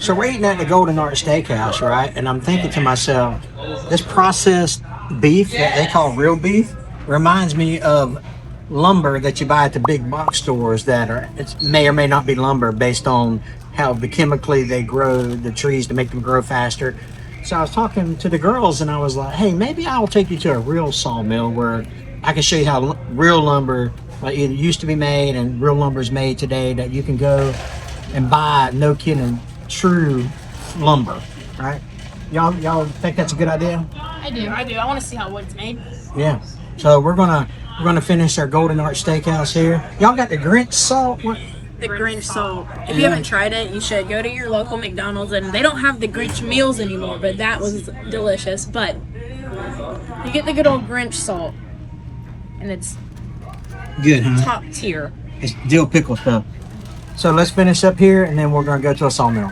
So we're eating at the Golden Arch Steakhouse, right? And I'm thinking to myself, this processed beef that they call real beef reminds me of lumber that you buy at the big box stores that are it may or may not be lumber based on how the chemically they grow the trees to make them grow faster. So I was talking to the girls and I was like, hey, maybe I'll take you to a real sawmill where I can show you how real lumber like it used to be made and real lumber is made today that you can go and buy, no kidding, true lumber, right? Y'all think that's a good idea? I do. I want to see how wood's made. Yeah. So we're gonna finish our Golden Arch Steakhouse here. Y'all got the Grinch salt? What? The Grinch salt. If you haven't tried it, you should go to your local McDonald's, and they don't have the Grinch meals anymore, but that was delicious. But you get the good old Grinch salt, and it's Good, huh? top tier. It's dill pickle stuff. So let's finish up here, and then we're gonna go to a sawmill.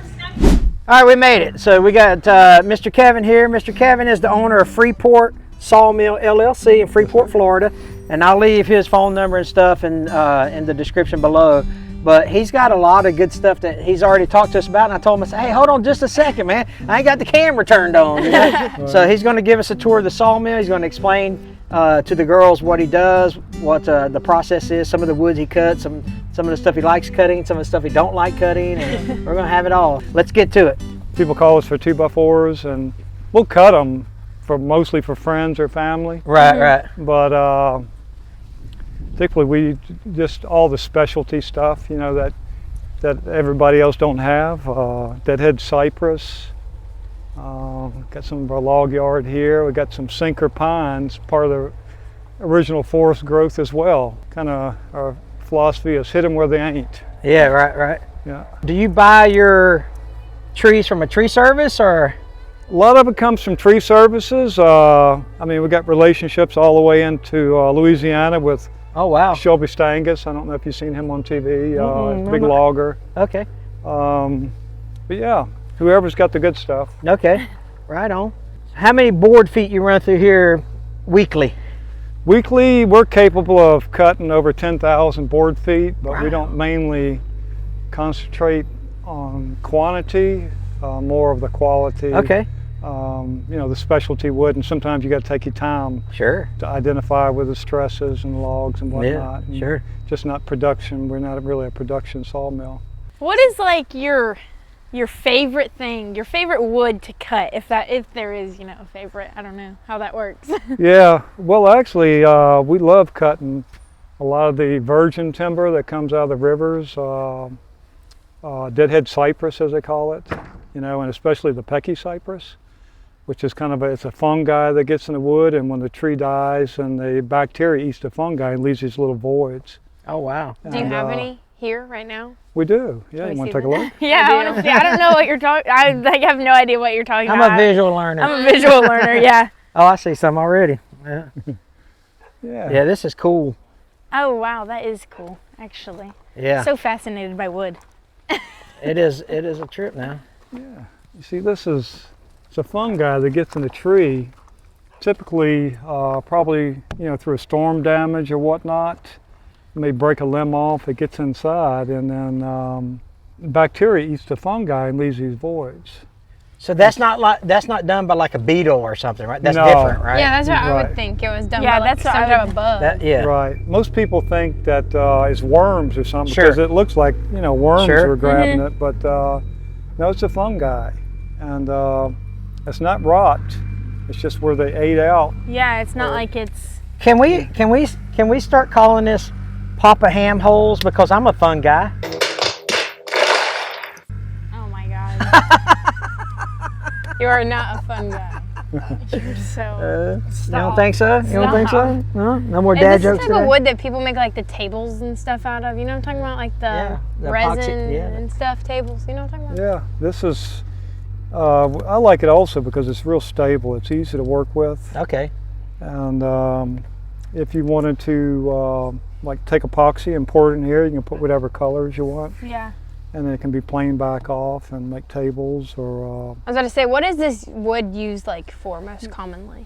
All right, we made it. So we got Mr. Kevin here. Mr. Kevin is the owner of Freeport Sawmill LLC in Freeport, Florida, and I'll leave his phone number and stuff in the description below. But he's got a lot of good stuff that he's already talked to us about, and I told him, I said, hey, hold on just a second, man. I ain't got the camera turned on. You know? So he's going to give us a tour of the sawmill. He's going to explain to the girls what he does, what the process is, some of the woods he cuts, some of the stuff he likes cutting, some of the stuff he don't like cutting, and we're going to have it all. Let's get to it. People call us for 2x4s, and we'll cut them mostly for friends or family. Right, right. But particularly we just all the specialty stuff, you know, that everybody else don't have. Deadhead cypress. Got some of our log yard here. We got some sinker pines, part of the original forest growth as well. Kind of our philosophy is hit them where they ain't. Yeah, right, right. Yeah. Do you buy your trees from a tree service or? A lot of it comes from tree services. I mean, we got relationships all the way into Louisiana with Oh, wow. Shelby Stangus. I don't know if you've seen him on TV, big no. logger. Okay. But yeah, whoever's got the good stuff. Okay, right on. How many board feet you run through here weekly? Weekly, we're capable of cutting over 10,000 board feet, but we don't mainly concentrate on quantity, more of the quality. Okay. You know, the specialty wood, and sometimes you got to take your time Sure. to identify with the stresses and logs and whatnot. Yeah, sure. Just not production. We're not really a production sawmill. What is like your favorite thing, your favorite wood to cut, if there is, you know, a favorite? I don't know how that works. Yeah, well, actually, we love cutting a lot of the virgin timber that comes out of the rivers, deadhead cypress, as they call it, you know, and especially the Pecky cypress, which is kind of it's a fungi that gets in the wood, and when the tree dies and the bacteria eats the fungi and leaves these little voids. Oh, wow. Do you have any here right now? We do. Yeah, you want to take a look? Yeah, I want to see. I don't know what you're talking. I like have no idea what you're talking I'm about. a visual learner. I'm a visual learner. Yeah. Oh, I see some already. Yeah. Yeah. Yeah, this is cool. Oh wow, that is cool. Actually. Yeah. So fascinated by wood. It is a trip now. Yeah. You see, it's a fungi that gets in the tree, typically probably, you know, through a storm damage or whatnot. It may break a limb off, it gets inside, and then bacteria eats the fungi and leaves these voids. So that's not done by like a beetle or something, right? That's No. different, right? Yeah, that's what I Right. would think. It was done Yeah, by like that's what some I type would- of bug. Yeah. Right. Most people think that it's worms or something Sure. because it looks like, you know, worms Sure. are grabbing it, but no, it's a fungi, and it's not rot. It's just where they ate out. Yeah, it's not like it's. Can we start calling this Papa Ham holes, because I'm a fun guy? Oh my god. You are not a fun guy. You're so. You don't think so? You don't think so? No? No more Is dad this the jokes type today? of wood that people make like the tables and stuff out of? You know what I'm talking about? Like the Yeah, the resin epoxy, yeah. and stuff tables. You know what I'm talking about? Yeah, this is. I like it also because it's real stable. It's easy to work with, Okay. and if you wanted to like take epoxy and pour it in here, you can put whatever colors you want, Yeah. and then it can be planed back off and make tables or. I was about to say, what is this wood used like for most commonly?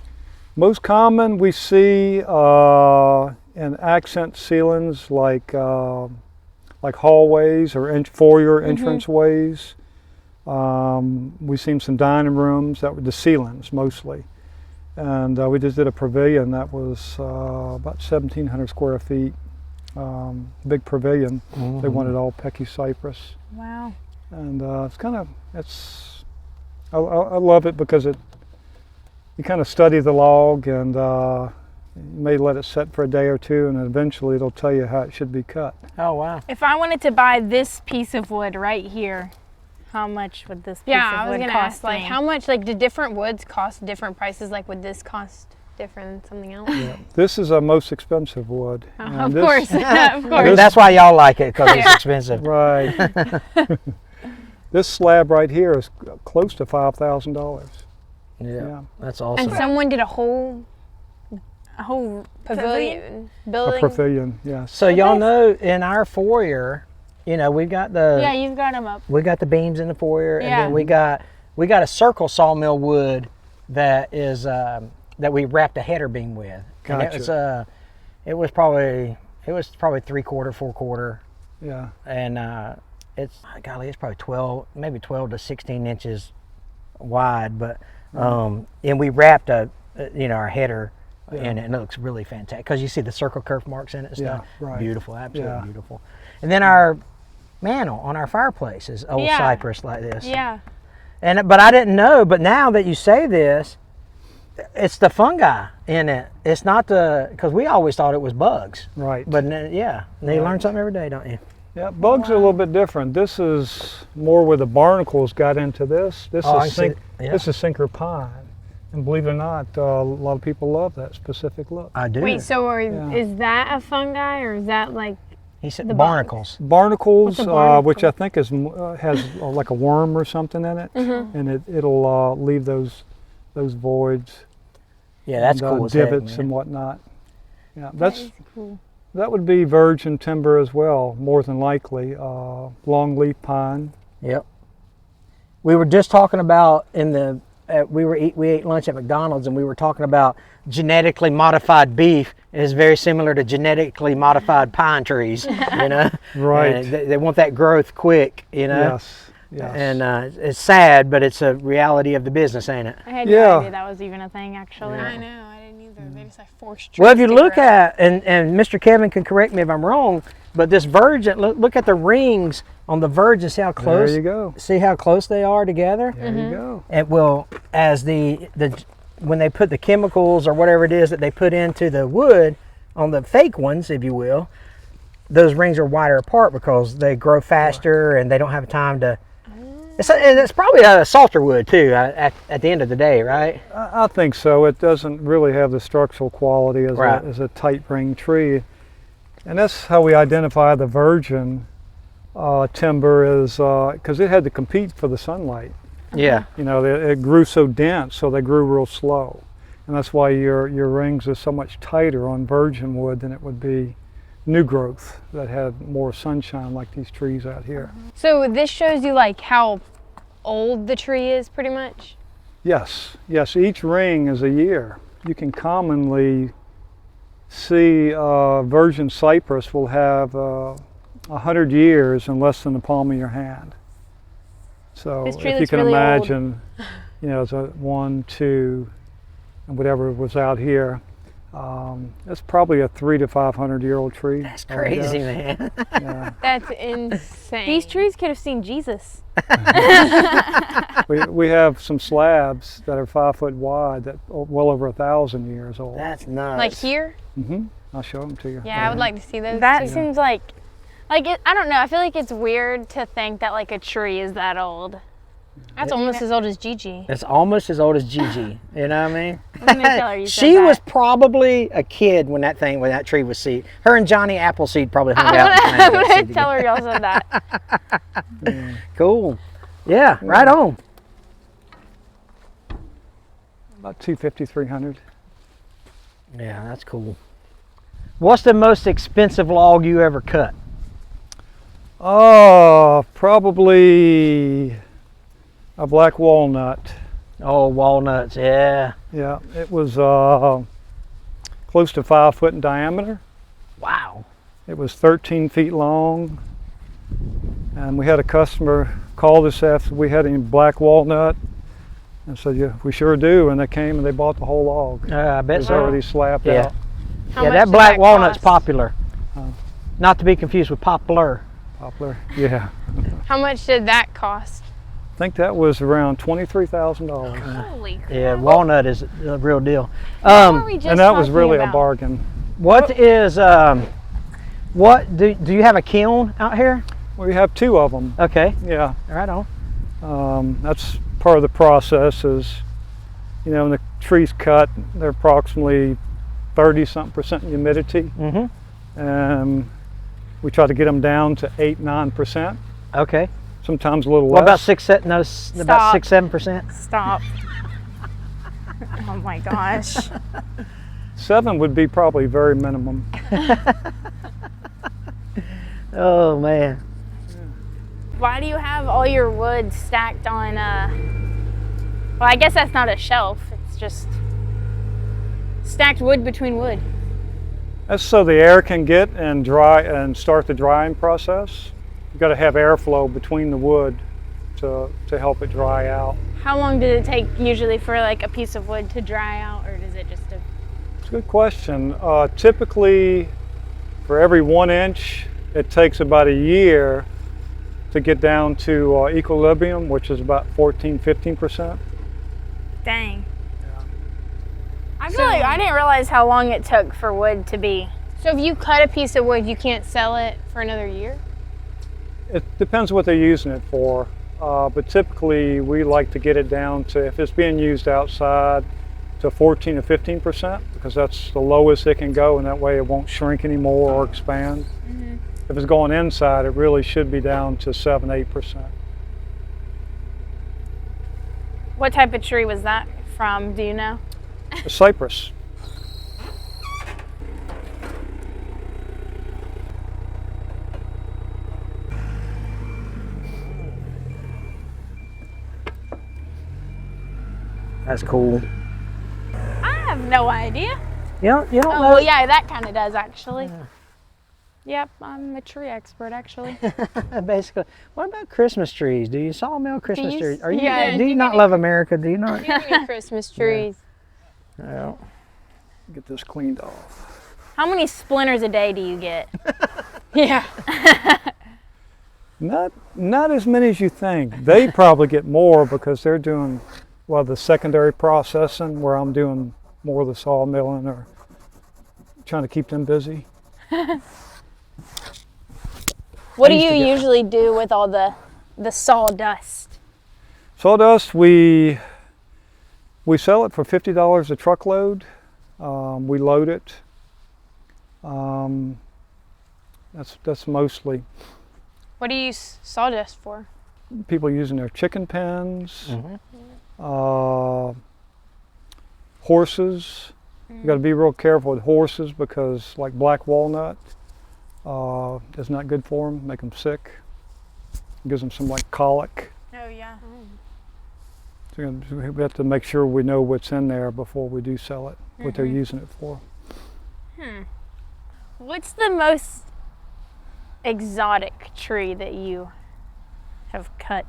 Most common we see in accent ceilings like hallways or foyer entranceways. We've seen some dining rooms that were the ceilings mostly. And we just did a pavilion that was about 1,700 square feet. Big pavilion. They wanted all Pecky cypress. Wow. And I love it because you kind of study the log, and you may let it set for a day or two, and eventually it'll tell you how it should be cut. Oh, wow. If I wanted to buy this piece of wood right here, how much would this piece of wood cost? Like, how much, like, do different woods cost different prices? Like, would this cost different than something else? Yeah. This is a most expensive wood. Of course, of course. I mean, that's why y'all like it, because it's expensive. Right. This slab right here is close to $5,000. Yeah, that's And awesome. someone did a whole pavilion A building. pavilion, yes. So y'all know in our foyer, we've got Yeah, you've got them up. we got the beams in the foyer, and Yeah. then we got a circle sawmill wood that is that we wrapped a header beam with. And Gotcha. it was probably 3/4, 4/4, Yeah. and it's probably 12 to 16 inches wide, but and we wrapped our header in it, and it looks really fantastic because you see the circle curve marks in it and stuff. Yeah, right. Beautiful, absolutely Yeah. beautiful. And then our mantle on our fireplace is old Yeah. cypress like this. Yeah. But I didn't know, but now that you say this, it's the fungi in it. It's not because we always thought it was bugs. Right. But you learn something every day, don't you? Yeah, bugs are a little bit different. This is more where the barnacles got into this. This Oh, I is see. Yeah. This is sinker pine, and believe it or not, a lot of people love that specific look. I do. Wait, so Yeah. is that a fungi, or is that like He said the barnacles. Barnacles, What's a barnacle? which I think has like a worm or something in it, and it'll leave those voids, Yeah, that's and, cool as heck, divots man. and whatnot. Yeah, is cool. that would be virgin timber as well, more than likely. Longleaf pine. Yep. We were just talking about we ate lunch at McDonald's, and we were talking about genetically modified beef is very similar to genetically modified pine trees. Right. And they want that growth quick. Yes. Yes. And it's sad, but it's a reality of the business, ain't it? I had Yeah. no idea that was even a thing, actually. I know, I didn't either. They just like forced. Well, if you trees to look grow. at, and Mr. Kevin can correct me if I'm wrong, but this virgin, look at the rings on the virgin. See how close? There you go. See how close they are together? There you go. It will, as when they put the chemicals or whatever it is that they put into the wood on the fake ones, if you will, those rings are wider apart because they grow faster and they don't have time to. It's probably a salter wood too. At the end of the day, right? I think so. It doesn't really have the structural quality as, Right. as a tight ring tree. And that's how we identify the virgin timber is because it had to compete for the sunlight. Yeah. It grew so dense, so they grew real slow. And that's why your rings are so much tighter on virgin wood than it would be new growth that had more sunshine like these trees out here. So this shows you like how old the tree is, pretty much. Yes, each ring is a year. You can commonly see virgin cypress will have 100 years in less than the palm of your hand. So This tree if you looks can really old. imagine, it's a 1, 2, and whatever was out here. It's probably a 300 to 500-year-old tree. That's I would crazy, guess. man. Yeah. That's insane. These trees could have seen Jesus. We have some slabs that are 5 foot wide that are well over 1,000 years old. That's nuts. like here. I'll show them to you. Yeah, I would like to see those. That too. seems like it, I don't know. I feel like it's weird to think that like a tree is that old. That's almost as old as Gigi. It's almost as old as Gigi. You know what I mean? I'm gonna tell her you said She that. was probably a kid when that tree was seed. Her and Johnny Appleseed probably hung out. I'm gonna tell her y'all said that. Cool. Yeah, right on. About 250, 300. Yeah, that's cool. What's the most expensive log you ever cut? Oh, probably a black walnut. Oh, walnuts. Yeah. Yeah, it was close to 5 foot in diameter. Wow. It was 13 feet long. And we had a customer called us after we had any black walnut and said, yeah, we sure do. And they came and they bought the whole log. I It bet was so. already slapped Yeah. out. How Yeah, much that did black walnut's cost? popular. Not to be confused with poplar. Poplar. Yeah. How much did that cost? I think that was around $23,000. Holy crap. Yeah, walnut is a real deal. What were we just And that was talking really about? a bargain. What is what do you have a kiln out here? We have 2 of them. Okay, Yeah. right on. That's part of the process is, you know, when the trees cut, they're approximately 30-something% humidity. Mm-hmm. And we try to get them down to 8-9%, Okay. sometimes a little What about less. 7%? Stop. Oh my gosh. 7 would be probably very minimum. Oh man. Why do you have all your wood stacked on well, I guess that's not a shelf. It's just stacked wood between wood. That's so the air can get and dry and start the drying process. You've got to have airflow between the wood to help it dry out. How long did it take usually for like a piece of wood to dry out, or does it just It's a good question. Typically, for every 1 inch, it takes about a year to get down to equilibrium, which is about 14-15%. dang? I feel like I didn't realize how long it took for wood to be. So if you cut a piece of wood, you can't sell it for another year? It depends what they're using it for, but typically we like to get it down to, if it's being used outside, to 14 or 15%, because that's the lowest it can go, and that way it won't shrink anymore or expand. If it's going inside, it really should be down to 7-8%. What type of tree was that from? Do you know? A cypress. That's cool. I have no idea. You don't Oh, know? well, yeah, that kind of does actually. Yep, I'm a tree expert actually. Basically. What about Christmas trees? Do you sawmill Christmas you trees? s- Are you? yeah, do do you you not get- love America? Do you not? Christmas trees. Well, Get this cleaned off. How many splinters a day do you get? Yeah. Not as many as you think. They probably get more because they're doing, well, the secondary processing, where I'm doing more of the sawmilling, or trying to keep them busy. What do used you to get- usually do with all the sawdust? Sawdust, we sell it for $50 a truckload. We load it. That's mostly What do you use sawdust for? people using their chicken pens, horses. You got to be real careful with horses because, like black walnut, is not good for them. Make them sick. Gives them some like colic. Oh yeah. So we have to make sure we know what's in there before we do sell it, what they're using it for. What's the most exotic tree that you have cut?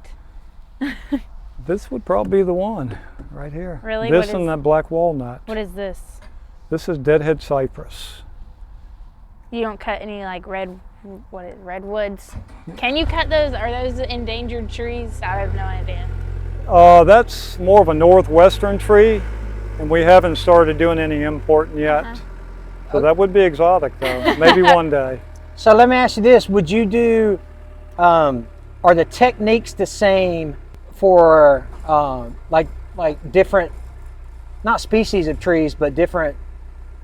This would probably be the one right here. Really? This What and is- that black walnut. What is this? This is deadhead cypress. You don't cut any like redwoods? Can you cut those? Are those endangered trees? I have no idea. That's more of a northwestern tree, and we haven't started doing any importing yet. So that would be exotic though, maybe one day. so let me ask you this: would you do? Are the techniques the same for like different, not species of trees, but different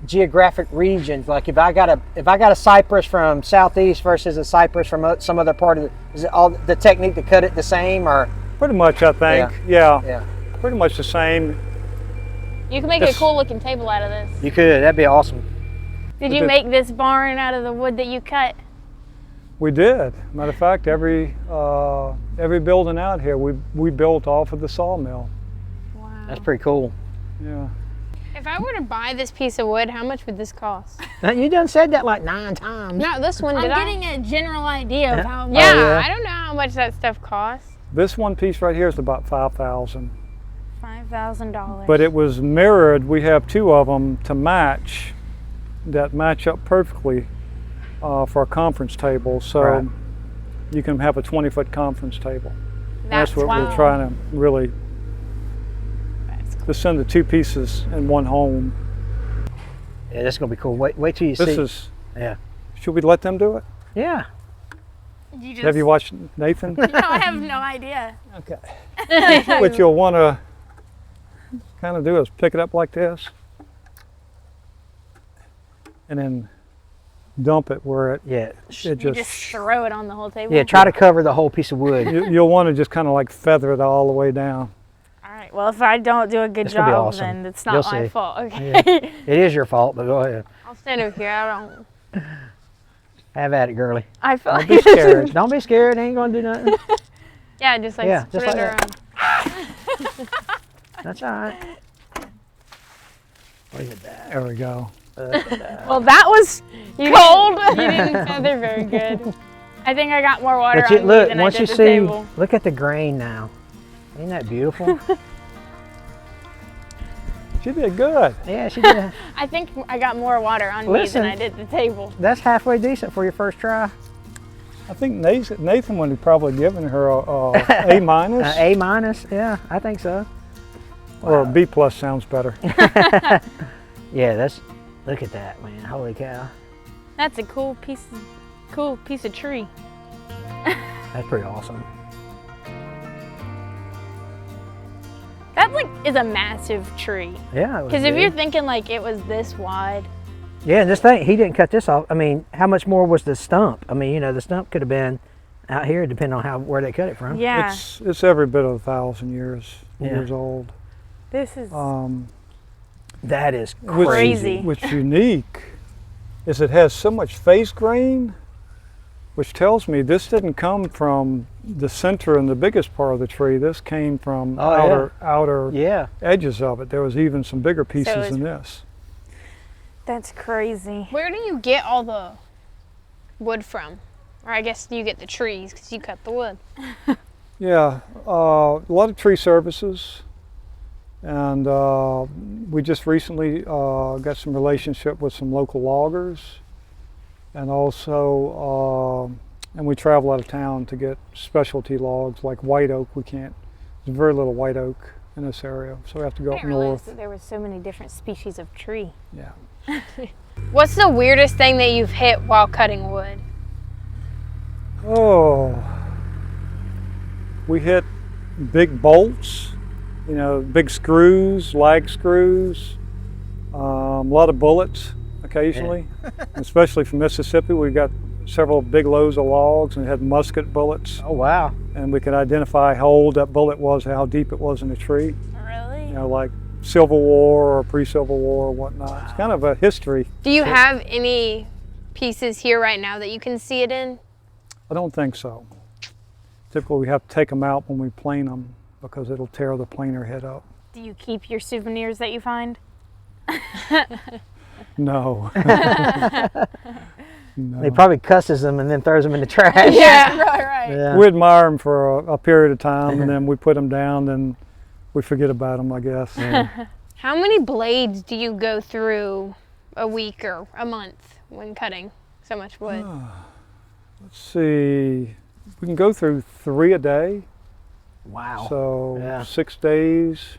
geographic regions? Like if I got a cypress from southeast versus a cypress from some other part of the, is it all the technique to cut it the same, or? Pretty much, I think. Yeah. Yeah. Pretty much the same. You can make a cool looking table out of this. You could. That'd be awesome. Did you make this barn out of the wood that you cut? We did. Matter of fact, every building out here, we built off of the sawmill. Wow. That's pretty cool. Yeah. If I were to buy this piece of wood, how much would this cost? You done said that like 9 times. Not this one, I'm did I? getting a general idea of how much. Yeah, Oh, yeah. I don't know how much that stuff costs. This one piece right here is about $5,000. $5,000. But it was mirrored. We have two of them to match, that match up perfectly for a conference table. So Right. you can have a 20-foot conference table. That's what wow. we're trying to really, That's cool. to send the two pieces in one home. Yeah, this is gonna be cool. Wait till you This see. is, Yeah. should we let them do it? Yeah. You just, Have you watched Nathan? No, I have no idea. Okay. What you'll want to kind of do is pick it up like this and then dump it where it Yeah. You just throw it on the whole table. Yeah. Try to cover the whole piece of wood. you'll want to just kind of like feather it all the way down. All right. Well, if I don't do a good It's gonna be job, awesome. then it's not You'll my see. fault. Okay. Yeah. It is your fault, but go ahead. I'll stand over here. I don't. Have at it, girly. I feel Don't like be scared. Don't be scared. It ain't gonna do nothing. Yeah, just like Yeah, spread just it like around. That's all right. Look at that. There we go. Well, that was cold. You didn't feather very good. I think I got more water But you, on me look, than once I you did the see, table. look at the grain now. Ain't that beautiful? She did good. Yeah, she did. I think I got more water on Listen. me than I did the table. That's halfway decent for your first try. I think Nathan would have probably given her a A minus A minus, yeah, I think so. or a B plus sounds better. Yeah, that's. Look at that, man! Holy cow, That's a cool piece of tree. that's pretty awesome. That like is a massive tree. Yeah, it was Because if big. you're thinking like it was this wide, Yeah, and this thing, he didn't cut this off. I mean, how much more was the stump? I mean, you know, the stump could have been out here, depending on where they cut it from. yeah, It's every bit of 1,000 years Yeah. old. this is That is What's- Crazy. What's unique is it has so much face grain, which tells me this didn't come from the center and the biggest part of the tree. This came from Oh, outer Yeah, edges of it. There was even some bigger pieces it's- than this. that's crazy. Where do you get all the wood from? Or I guess you get the trees because you cut the wood. Yeah, a lot of tree services, and we just recently got some relationship with some local loggers, and also, and we travel out of town to get specialty logs like white oak. There's very little white oak in this area, so we have to go I up didn't realize north. that there were so many different species of tree. Yeah. What's the weirdest thing that you've hit while cutting wood? Oh, we hit big bolts, big screws, lag screws, a lot of bullets occasionally, especially from Mississippi. We got several big loads of logs and had musket bullets, oh wow. and we could identify how old that bullet was, how deep it was in the tree, Really? like Civil War or pre-Civil War or whatnot. It's kind of a history. Do you have any pieces here right now that you can see it in? I don't think so. Typically we have to take them out when we plane them because it'll tear the planer head up. Do you keep your souvenirs that you find? No. No. He probably cusses them and then throws them in the trash. Yeah, right. Yeah. We admire them for a period of time and then we put them down, then we forget about them, I guess. How many blades do you go through a week or a month when cutting so much wood? Let's see, we can go through 3 a day. Wow. So Yeah. 6 days,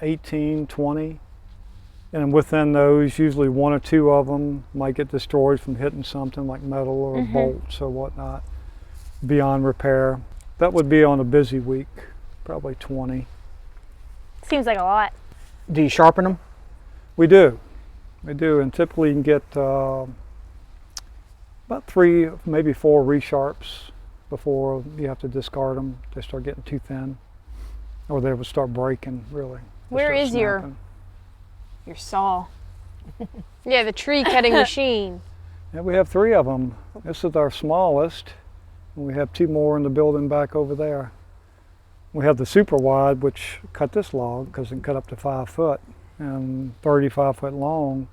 18, 20. And within those, usually 1 or 2 of them might get destroyed from hitting something like metal or bolts or whatnot beyond repair. That would be on a busy week, probably 20. Seems like a lot. Do you sharpen them? We do, and typically you can get about 3, maybe 4 resharps before you have to discard them. They start getting too thin, or they will start breaking, really. They Where start is your snapping. saw? Yeah, the tree cutting machine. Yeah, we have 3 of them. This is our smallest, and we have 2 more in the building back over there. We have the super wide, which cut this log because it can cut up to 5 foot and 35 foot long.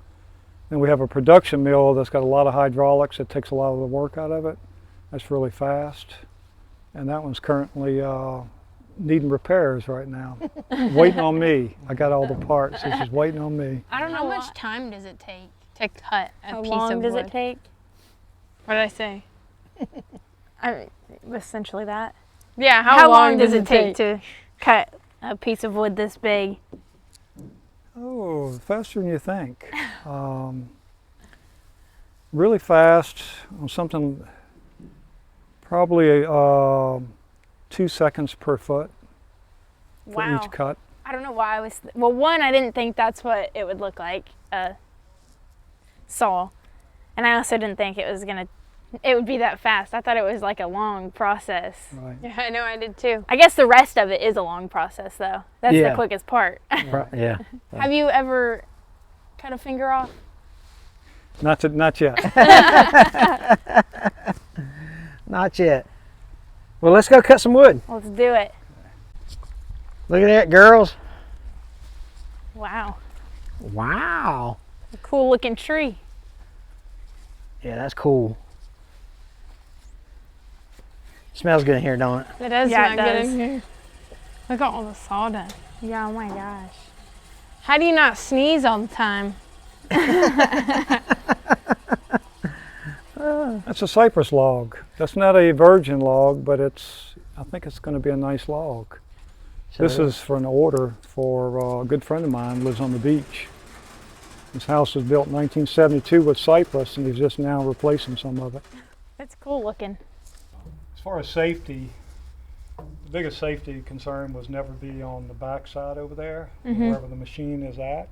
Then we have a production mill that's got a lot of hydraulics. It takes a lot of the work out of it. That's really fast. and that one's currently needing repairs right now. Waiting on me. I got all the parts, so she's waiting on me. I don't know How much much. time does it take to cut a How piece long of does wood? it take? What did I say? Essentially that. Yeah, How long does it take to cut a piece of wood this big? Oh, faster than you think. Really fast on something, probably 2 seconds per foot for Wow. each cut. I don't know why I was. Well, one, I didn't think that's what it would look like, a saw, and I also didn't think it would be that fast. I thought it was like a long process. Right. Yeah, I know, I did too. I guess the rest of it is a long process, though. That's Yeah. the quickest part. Yeah. Have you ever cut a finger off? Not yet. Not yet. Well, let's go cut some wood. Let's do it. Look at that, girls. Wow. Wow. A cool looking tree. Yeah, that's cool. Smells good in here, don't it? It does Yeah, smell it good does. in here. Look at all the sawdust. Yeah, oh my gosh. How do you not sneeze all the time? That's a cypress log. That's not a virgin log, but I think it's going to be a nice log. So This is for an order for a good friend of mine who lives on the beach. His house was built in 1972 with cypress, and he's just now replacing some of it. It's cool looking. As far as safety, the biggest safety concern was never be on the backside over there, wherever the machine is at,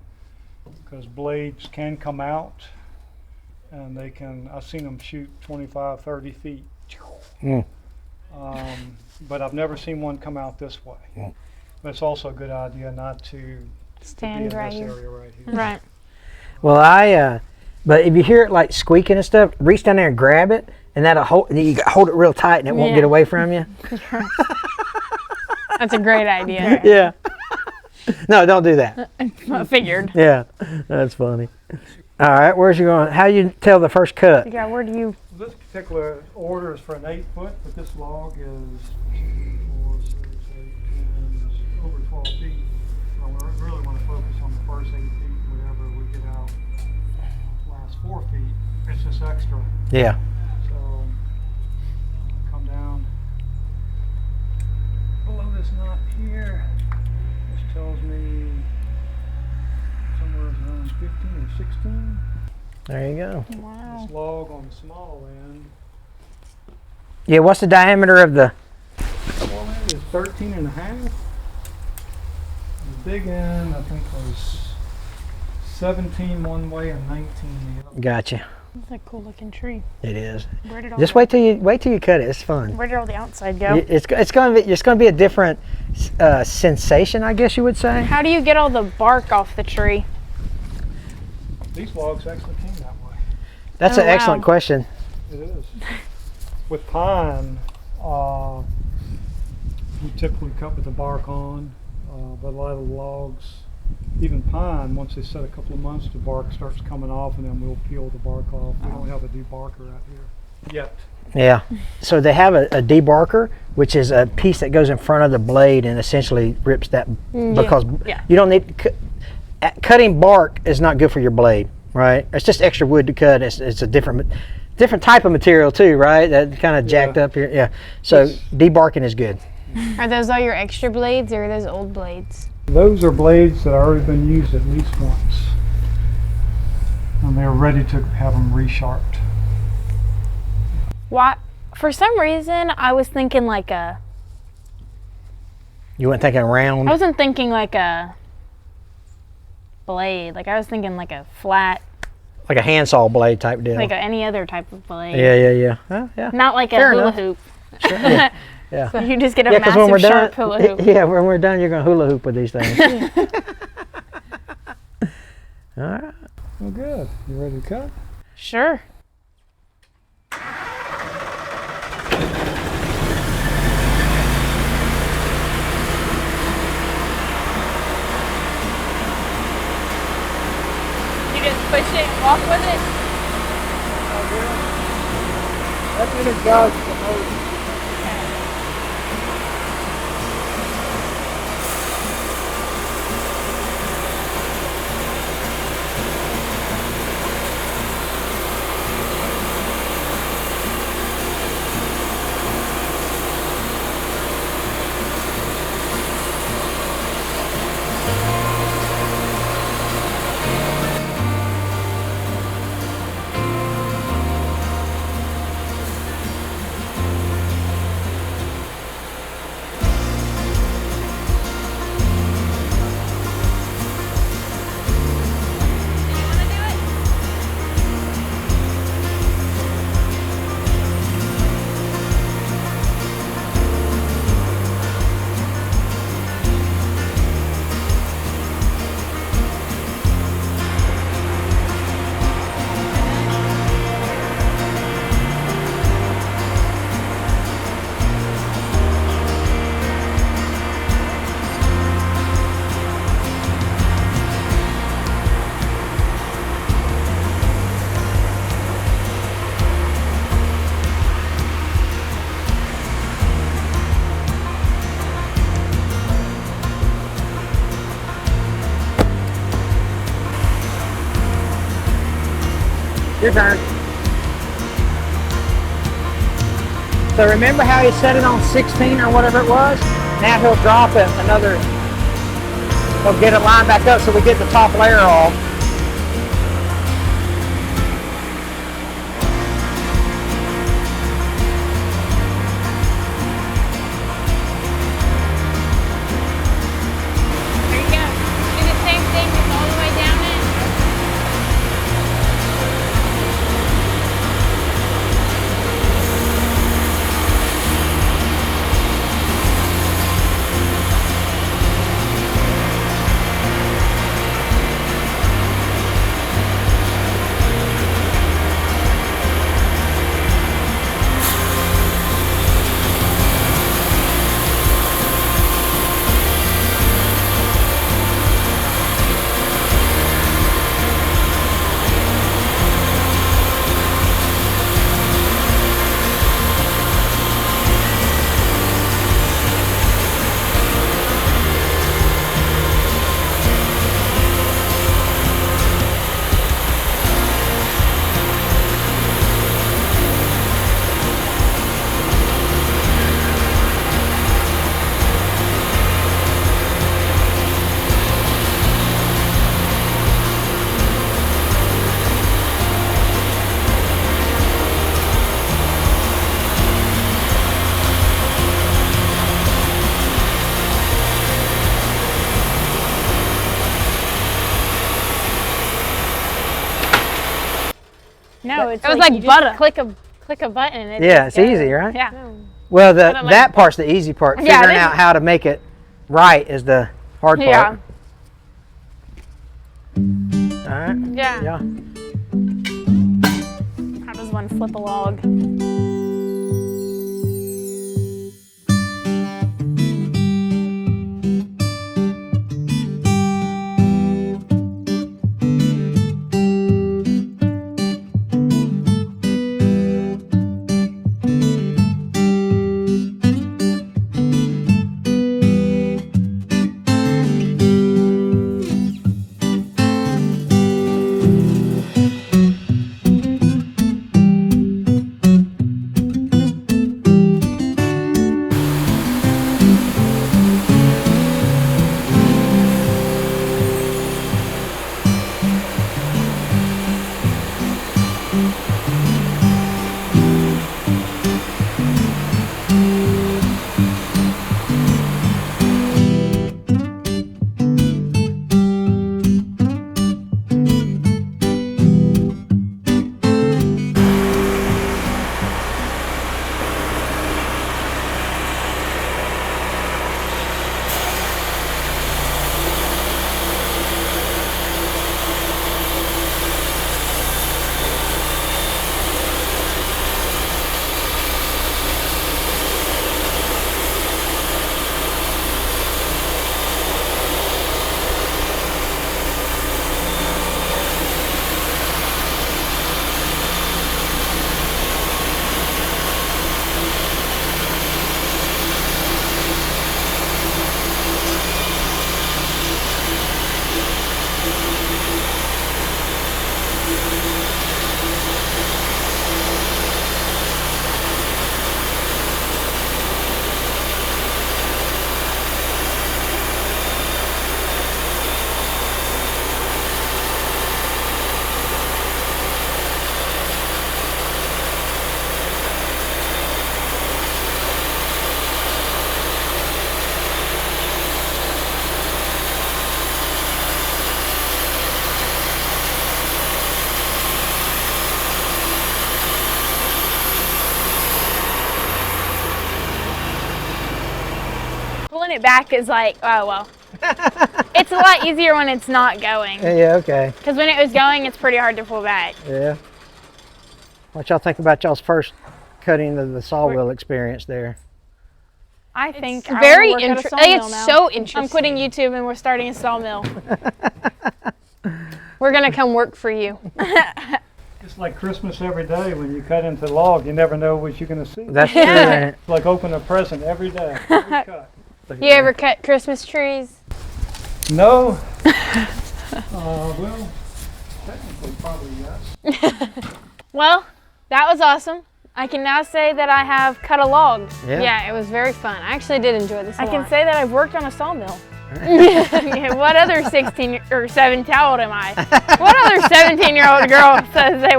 because blades can come out, and I've seen them shoot 25, 30 feet. Mm. But I've never seen one come out this way. Mm. But it's also a good idea not to be Stand in right this here. area right here. Right. Well, but if you hear it like squeaking and stuff, reach down there and grab it, and that'll hold. You hold it real tight, and it won't Yeah. get away from you. That's a great idea. Yeah. No, don't do that. I figured. Yeah, that's funny. All right, where's you going? How you tell the first cut? Yeah, where do you? This particular order is for an 8 foot, but this log is 4, 6, 8, 10, is over 12 feet. So we really want to focus on the first 8 feet. Whatever we get out, last 4 feet, it's just extra. Yeah. So come down below this knot here, which tells me somewhere around 15 or 16. There you go. Wow. This log on the small end. Yeah. What's the diameter of the? Small end is 13 and a half. The big end, I think, was 17 one way and 19 the other. Gotcha. It's a cool looking tree. It is. Where did all Just wait till you cut it. It's fun. Where did all the outside go? It's gonna be a different sensation, I guess you would say. How do you get all the bark off the tree? These logs actually came that way. That's Oh, an excellent wow. question. It is. With pine, we typically cut with the bark on, but a lot of the logs, even pine, once they set a couple of months, the bark starts coming off, and then we'll peel the bark off. We don't have a debarker out here yet. Yeah. So they have a debarker, which is a piece that goes in front of the blade and essentially rips that because Yeah. you don't need cutting bark is not good for your blade, right? It's just extra wood to cut. It's a different type of material too, right? That kind of jacked up here. Yeah. So Yes. debarking is good. Are those all your extra blades or are those old blades? Those are blades that have already been used at least once, and they're ready to have them resharped. Why? For some reason, I was thinking like a. You weren't thinking round. I wasn't thinking like a blade. Like I was thinking like a flat, Like a handsaw blade type deal. like any other type of blade. Yeah. Huh? Yeah. Not like a Fair hula enough. hoop. Sure. Yeah. Yeah. So you just get a Yeah, because massive when we're sharp done, hula hoop. yeah, when we're done, you're gonna hula hoop with these things. All right. Well, good. You ready to cut? Sure. You just push it and walk with it? That energizes the motor. Your turn. So remember how he set it on 16 or whatever it was? Now he'll drop it another, he'll get it lined back up so we get the top layer off. There you go. Do the same thing, just all the way down it. No, it was like butter. Click a button. And Yeah, it's easy, right? Yeah. Well, like- that part's the easy part. Yeah, Figuring out how to make it right is the hard part. Yeah. All right. Yeah. Yeah. How does one flip a log? Pulling it back is like, oh well. It's a lot easier when it's not going. Yeah, okay. Because when it was going, it's pretty hard to pull back. Yeah. What y'all think about y'all's first cutting of the Sawmill experience there? I think It's I very wanna work at a interesting. sawmill It's now. so interesting. I'm quitting YouTube and we're starting a sawmill. We're gonna come work for you. It's like Christmas every day when you cut into the log. You never know what you're going to see. That's true, ain't it? It's like open a present every day. Every cut. You ever cut Christmas trees? No. Well, technically probably yes. Well, that was awesome. I can now say that I have cut a log. Yeah, it was very fun. I actually did enjoy this a I lot. can say that I've worked on a sawmill. What other 16 or 17? How old am I? What other 17-year-old girl says they've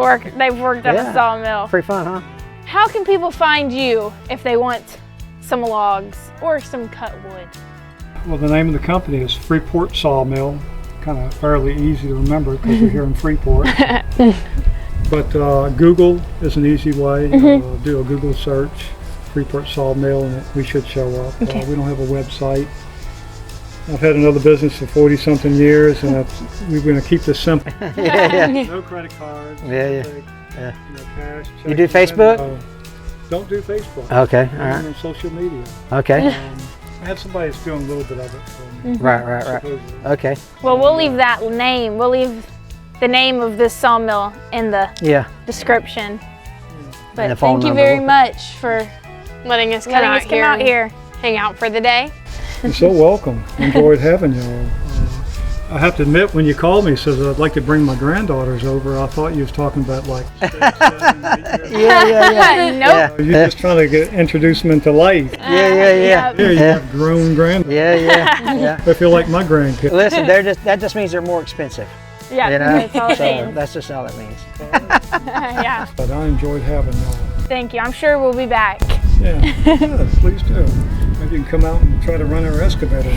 worked on a sawmill? Pretty fun, huh? How can people find you if they want some logs or some cut wood? Well, the name of the company is Freeport Sawmill. Kind of fairly easy to remember because we're here in Freeport. But Google is an easy way. Do a Google search, Freeport Sawmill, and we should show up. Okay. We don't have a website. I've had another business for 40-something years, and we're going to keep this simple. No credit cards. Yeah. No cash. You do Facebook? Don't do Facebook. Okay, all I'm right. on social media. Okay. I have somebody that's doing a little bit of it for me. Right. Supposedly. Okay. Well, we'll leave that name. We'll leave the name of this sawmill in the description. And the But phone thank you number. very much for letting us come letting out us come here out and here. hang out for the day. You're so welcome. Enjoyed having y'all. I have to admit, when you called me, says I'd like to bring my granddaughters over, I thought you was talking about like 7, 8 years. Yeah. Nope. You're just trying to introduce them into life. Yeah. Here you have grown granddaughters. Yeah. I feel like my grandkids. Listen, that just means they're more expensive. Yeah, You know? that's all it So means. that's just all it means. Yeah, But I enjoyed having y'all. thank you. I'm sure we'll be back. Yeah, please do. Maybe you can come out and try to run our excavator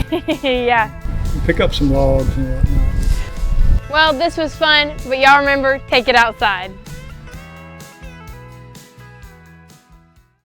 Yeah. and pick up some logs and whatnot. Well, this was fun, but y'all remember, take it outside.